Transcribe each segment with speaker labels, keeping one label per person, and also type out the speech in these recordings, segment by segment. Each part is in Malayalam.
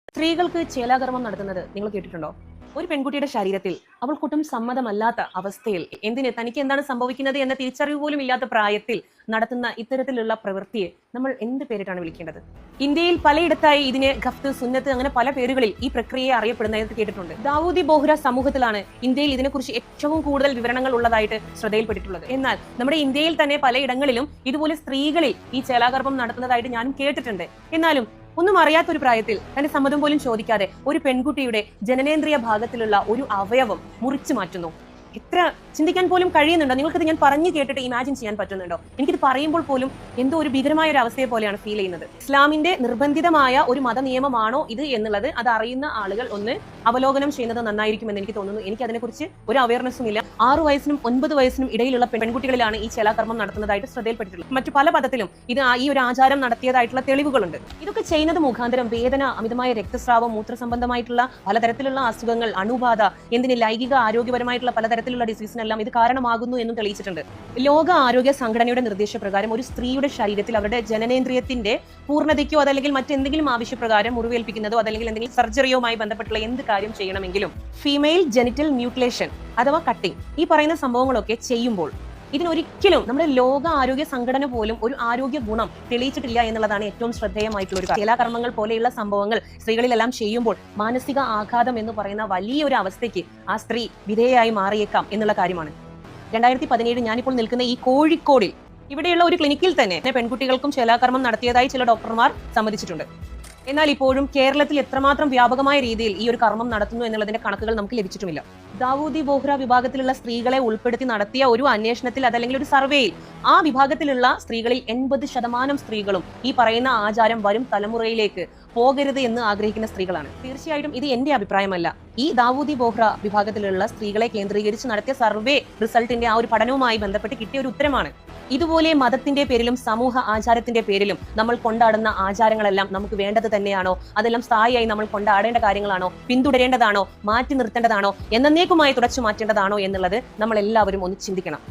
Speaker 1: സ്ത്രീകൾക്ക് ചേലാകർമ്മം നടത്തുന്നത് നിങ്ങൾ കേട്ടിട്ടുണ്ടോ? ഒരു പെൺകുട്ടിയുടെ ശരീരത്തിൽ അവൾക്കൊട്ടും സമ്മതമല്ലാത്ത അവസ്ഥയിൽ തനിക്ക് എന്താണ് സംഭവിക്കുന്നത് എന്ന തിരിച്ചറിവ് പോലും ഇല്ലാത്ത പ്രായത്തിൽ നടത്തുന്ന ഇത്തരത്തിലുള്ള പ്രവൃത്തിയെ നമ്മൾ എന്ത് പേരിട്ടാണ് വിളിക്കേണ്ടത്? ഇന്ത്യയിൽ പലയിടത്തായി ഇതിനെ ഗഫ്ത്, സുന്നത്ത് അങ്ങനെ പല പേരുകളിൽ ഈ പ്രക്രിയയെ അറിയപ്പെടുന്നത് കേട്ടിട്ടുണ്ട്. ദാവൂദി ബോഹ്ര സമൂഹത്തിലാണ് ഇന്ത്യയിൽ ഇതിനെക്കുറിച്ച് ഏറ്റവും കൂടുതൽ വിവരണങ്ങൾ ഉള്ളതായിട്ട് ശ്രദ്ധയിൽപ്പെട്ടിട്ടുള്ളത്. എന്നാൽ നമ്മുടെ ഇന്ത്യയിൽ തന്നെ പലയിടങ്ങളിലും ഇതുപോലെ സ്ത്രീകളിൽ ഈ ചേലാകർമ്മം നടത്തുന്നതായിട്ട് ഞാനും കേട്ടിട്ടുണ്ട്. എന്നാലും ഒന്നും അറിയാത്തൊരു പ്രായത്തിൽ തന്റെ സമ്മതം പോലും ചോദിക്കാതെ ഒരു പെൺകുട്ടിയുടെ ജനനേന്ദ്രിയ ഭാഗത്തിലുള്ള ഒരു അവയവം മുറിച്ചു മാറ്റുന്നു. എത്ര ചിന്തിക്കാൻ പോലും കഴിയുന്നുണ്ടോ? നിങ്ങൾക്കിത് ഞാൻ പറഞ്ഞു കേട്ടിട്ട് ഇമാജിൻ ചെയ്യാൻ പറ്റുന്നുണ്ടോ? എനിക്കിത് പറയുമ്പോൾ പോലും എന്തോ ഒരു ഭീകരമായ ഒരു അവസ്ഥയെ പോലെയാണ് ഫീൽ ചെയ്യുന്നത്. ഇസ്ലാമിന്റെ നിർബന്ധിതമായ ഒരു മത നിയമമാണോ ഇത് എന്നുള്ളത് അത് അറിയുന്ന ആളുകൾ ഒന്ന് അവലോകനം ചെയ്യുന്നത് നന്നായിരിക്കുമെന്ന് എനിക്ക് തോന്നുന്നു. എനിക്ക് അതിനെക്കുറിച്ച് ഒരു അവയർനെസ്സും ഇല്ല. 6 വയസ്സിനും 9 വയസ്സിനും ഇടയിലുള്ള പെൺകുട്ടികളിലാണ് ഈ ചേലാകർമ്മം നടത്തുന്നതായിട്ട് ശ്രദ്ധയിൽപ്പെട്ടിട്ടുള്ളത്. മറ്റു പല പദത്തിലും ഈ ഒരു ആചാരം നടത്തിയതായിട്ടുള്ള തെളിവുകളുണ്ട്. ഇതൊക്കെ ചെയ്യുന്നത് മുഖാന്തരം വേദന, അമിതമായ രക്തസ്രാവം, മൂത്രസംബന്ധമായിട്ടുള്ള പലതരത്തിലുള്ള അസുഖങ്ങൾ, അണുബാധ, ലൈംഗിക ആരോഗ്യപരമായിട്ടുള്ള പലതരത്തിലുള്ള ഡിസീസിനെല്ലാം ഇത് കാരണമാകുന്നു എന്നും തെളിയിച്ചിട്ടുണ്ട്. ലോക ആരോഗ്യ സംഘടനയുടെ നിർദ്ദേശപ്രകാരം ഒരു സ്ത്രീയുടെ ശരീരത്തിൽ അവരുടെ ജനനേന്ദ്രിയത്തിന്റെ പൂർണ്ണതയ്ക്കോ അതല്ലെങ്കിൽ മറ്റെന്തെങ്കിലും ആവശ്യപ്രകാരം മുറിവേൽപ്പിക്കുന്നതോ അതല്ലെങ്കിൽ എന്തെങ്കിലും സർജറിയോമായി ബന്ധപ്പെട്ടുള്ള എന്ത് കാര്യം ചെയ്യണമെങ്കിലും ഫീമെയിൽ ജെനിറ്റൽ മ്യൂട്ടിലേഷൻ അഥവാ കട്ടിംഗ്, ഈ പറയുന്ന സംഭവങ്ങളൊക്കെ ചെയ്യുമ്പോൾ ഇതിനൊരിക്കലും നമ്മുടെ ലോക ആരോഗ്യ സംഘടന പോലും ഒരു ആരോഗ്യ ഗുണം തെളിയിച്ചിട്ടില്ല എന്നുള്ളതാണ് ഏറ്റവും ശ്രദ്ധേയമായിട്ടുള്ള ഒരു കാര്യം. ചേലാകർമ്മങ്ങൾ പോലെയുള്ള സംഭവങ്ങൾ സ്ത്രീകളിലെല്ലാം ചെയ്യുമ്പോൾ മാനസിക ആഘാതം എന്ന് പറയുന്ന വലിയൊരു അവസ്ഥയ്ക്ക് ആ സ്ത്രീ വിധേയയായി മാറിയേക്കാം എന്നുള്ള കാര്യമാണ്. 2017 ഞാനിപ്പോൾ നിൽക്കുന്ന ഈ കോഴിക്കോടിൽ ഇവിടെയുള്ള ഒരു ക്ലിനിക്കിൽ തന്നെ പെൺകുട്ടികൾക്കും ചേലാകർമ്മം നടത്തിയതായി ചില ഡോക്ടർമാർ സമ്മതിച്ചിട്ടുണ്ട്. എന്നാൽ ഇപ്പോഴും കേരളത്തിൽ എത്രമാത്രം വ്യാപകമായ രീതിയിൽ ഈ ഒരു കർമ്മം നടത്തുന്നു എന്നുള്ളതിന്റെ കണക്കുകൾ നമുക്ക് ലഭിച്ചിട്ടുമില്ല. ദാവൂദി ബോഹ്ര വിഭാഗത്തിലുള്ള സ്ത്രീകളെ ഉൾപ്പെടുത്തി നടത്തിയ ഒരു അന്വേഷണത്തിൽ അതല്ലെങ്കിൽ ഒരു സർവേയിൽ ആ വിഭാഗത്തിലുള്ള സ്ത്രീകളിൽ 80% സ്ത്രീകളും ഈ പറയുന്ന ആചാരം വരും തലമുറയിലേക്ക് പോകരുത് എന്ന് ആഗ്രഹിക്കുന്ന സ്ത്രീകളാണ്. തീർച്ചയായിട്ടും ഇത് എന്റെ അഭിപ്രായമല്ല. ഈ ദാവൂദി ബോഹ്ര വിഭാഗത്തിലുള്ള സ്ത്രീകളെ കേന്ദ്രീകരിച്ച് നടത്തിയ സർവേ റിസൾട്ടിന്റെ ആ ഒരു പഠനവുമായി ബന്ധപ്പെട്ട് കിട്ടിയ ഒരു ഉത്തരമാണ്. ഇതുപോലെ മതത്തിന്റെ പേരിലും സമൂഹ ആചാരത്തിന്റെ പേരിലും നമ്മൾ കൊണ്ടാടുന്ന ആചാരങ്ങളെല്ലാം നമുക്ക് വേണ്ടത് തന്നെയാണോ? അതെല്ലാം സ്ഥായിയായി നമ്മൾ കൊണ്ടാടേണ്ട കാര്യങ്ങളാണോ? പിന്തുടരേണ്ടതാണോ? മാറ്റി നിർത്തേണ്ടതാണോ? എന്നേക്കുമായി തുടച്ചു മാറ്റേണ്ടതാണോ എന്നുള്ളത് നമ്മൾ എല്ലാവരും ഒന്ന് ചിന്തിക്കണം.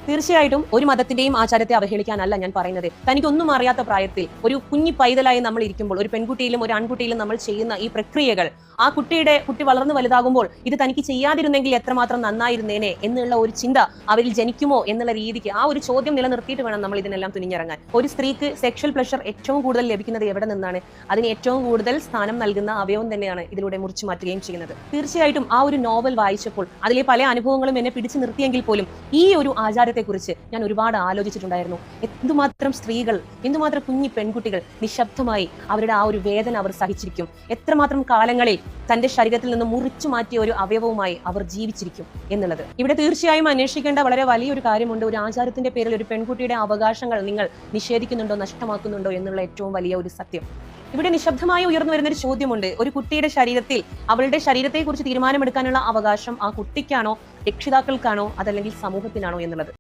Speaker 1: തീർച്ചയായിട്ടും ഒരു മതത്തിന്റെയും ആചാരത്തെ അവഹേളിക്കാനല്ല ഞാൻ പറയുന്നത്. തനിക്കൊന്നും അറിയാത്ത പ്രായത്തിൽ ഒരു കുഞ്ഞി പൈതലായി നമ്മൾ ഇരിക്കുമ്പോൾ ഒരു പെൺകുട്ടിയിലും ഒരു ആൺകുട്ടിയിലും നമ്മൾ ചെയ്യുന്ന ഈ പ്രക്രിയകൾ ആ കുട്ടി വളർന്നു വലുതാകുമ്പോൾ ഇത് തനിക്ക് ചെയ്യാതിരുന്നെങ്കിൽ എത്രമാത്രം നന്നായിരുന്നേനെ എന്നുള്ള ഒരു ചിന്ത അവരിൽ ജനിക്കുമോ എന്നുള്ള രീതിക്ക് ആ ഒരു ചോദ്യം നിലനിർത്തിയിട്ട് വേണം നമ്മൾ ഇതിനെല്ലാം തുനിഞ്ഞിറങ്ങാൻ. ഒരു സ്ത്രീക്ക് സെക്ഷൽ പ്ലഷർ ഏറ്റവും കൂടുതൽ ലഭിക്കുന്നത് എവിടെ നിന്നാണ്? അതിന് ഏറ്റവും കൂടുതൽ സ്ഥാനം നൽകുന്ന അവയവം തന്നെയാണ് ഇതിലൂടെ മുറിച്ചു മാറ്റുകയും ചെയ്യുന്നത്. തീർച്ചയായിട്ടും ആ ഒരു നോവൽ വായിച്ചപ്പോൾ അതിലെ പല അനുഭവങ്ങളും എന്നെ പിടിച്ചു നിർത്തിയെങ്കിൽ പോലും ഈ ഒരു ആചാരത്തെക്കുറിച്ച് ഞാൻ ഒരുപാട് ആലോചിച്ചിട്ടുണ്ടായിരുന്നു. എന്തുമാത്രം സ്ത്രീകൾ, എന്തുമാത്രം കുഞ്ഞി പെൺകുട്ടികൾ നിശബ്ദമായി അവരുടെ ആ ഒരു വേദന അവർ സഹിച്ചിരിക്കും. എത്രമാത്രം കാലങ്ങളിൽ തന്റെ ശരീരത്തിൽ നിന്ന് മുറിച്ചു മാറ്റിയ ഒരു അവയവവുമായി അവർ ജീവിച്ചിരിക്കും എന്നുള്ളത് ഇവിടെ തീർച്ചയായും അന്വേഷിക്കേണ്ട വളരെ വലിയൊരു കാര്യമുണ്ട്. ഒരു ആചാരത്തിന്റെ പേരിൽ ഒരു പെൺകുട്ടിയുടെ അവകാശങ്ങൾ നിങ്ങൾ നിഷേധിക്കുന്നുണ്ടോ, നഷ്ടമാക്കുന്നുണ്ടോ എന്നുള്ള ഏറ്റവും വലിയ ഒരു സത്യം ഇവിടെ നിശബ്ദമായി ഉയർന്നു വരുന്ന ഒരു ചോദ്യമുണ്ട്. ഒരു കുട്ടിയുടെ ശരീരത്തിൽ അവളുടെ ശരീരത്തെക്കുറിച്ച് തീരുമാനമെടുക്കാനുള്ള അവകാശം ആ കുട്ടിക്കാണോ, രക്ഷിതാക്കൾക്കാണോ, അതല്ലെങ്കിൽ സമൂഹത്തിനാണോ എന്നുള്ളത്.